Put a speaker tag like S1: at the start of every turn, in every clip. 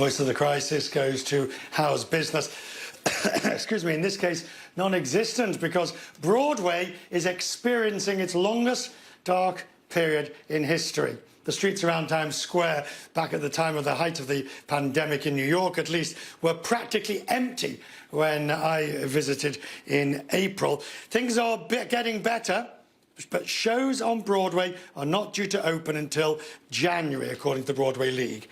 S1: voice of the crisis goes to how's business. Excuse me, in this case, non-existent, because Broadway is experiencing its longest dark period in history. The streets around Times Square, back at the time of the height of the pandemic in New York at least, were practically empty when I visited in April. Things are getting better, but shows on Broadway are not due to open until January, according to the Broadway League.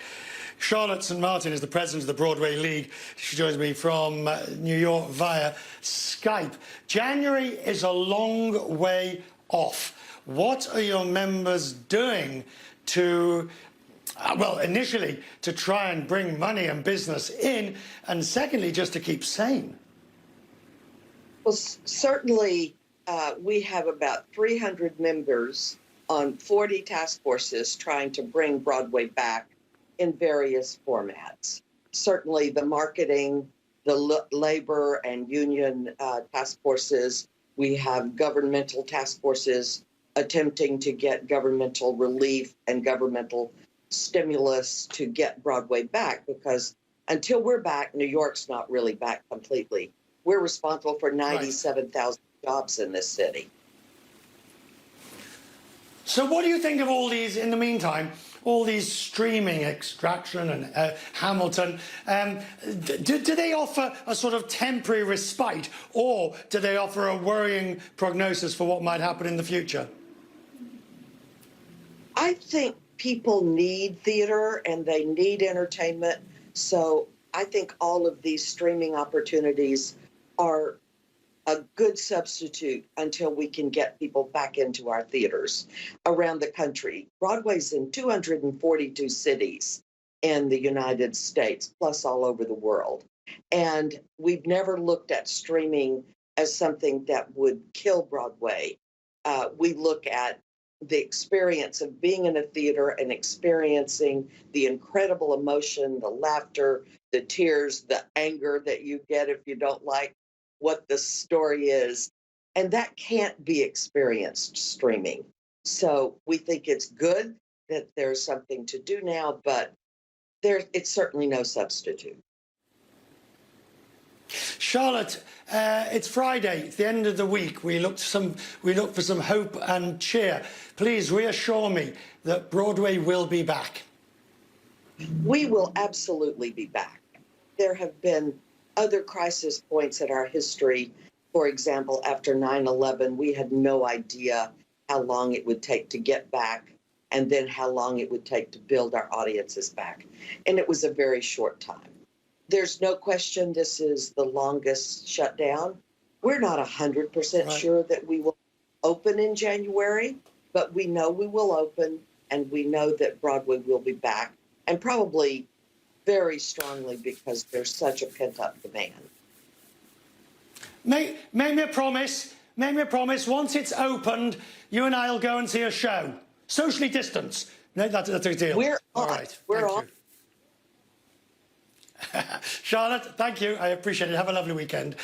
S1: Charlotte St is the president of the Broadway League. She joins me from New York via Skype. January is a long way off. What are your members doing to, well, initially to try and bring money and business in, and secondly, just to keep sane?
S2: Well, certainly we have about 300 members on 40 task forces trying to bring Broadway back in various formats. Certainly the marketing, the labor and union task forces. We have governmental task forces attempting to get governmental relief and governmental stimulus to get Broadway back, because until we're back, New York's not really back completely. We're responsible for 97,000 jobs in this city. So
S1: what do you think of all these, in the meantime, all these streaming, Extraction and Hamilton? Do they offer a sort of temporary respite, or do they offer a worrying prognosis for what might happen in the future?
S2: I think people need theater and they need entertainment. So I think all of these streaming opportunities are a good substitute until we can get people back into our theaters around the country. Broadway's in 242 cities in the United States, plus all over the world. And we've never looked at streaming as something that would kill Broadway. We look at the experience of being in a theater and experiencing the incredible emotion, the laughter, the tears, the anger that you get if you don't like what the story is. And that can't be experienced streaming. So we think it's good that there's something to do now, but it's certainly no substitute.
S1: Charlotte, it's Friday, it's the end of the week. We look for some hope and cheer. Please reassure me that Broadway will be back.
S2: We will absolutely be back. There have been other crisis points in our history. For example, after 9/11, we had no idea how long it would take to get back, and then how long it would take to build our audiences back. And it was a very short time. There's no question this is the longest shutdown. We're not 100% sure that we will open in January, but we know we will open, and we know that Broadway will be back, and probably very strongly because there's such a pent-up demand.
S1: Make me a promise. Make me a promise. Once it's opened, you and I will go and see a show. Socially distanced. No, that's a deal.
S2: We're on.
S1: All right.
S2: We're on.
S1: Charlotte, thank you. I appreciate it. Have a lovely weekend.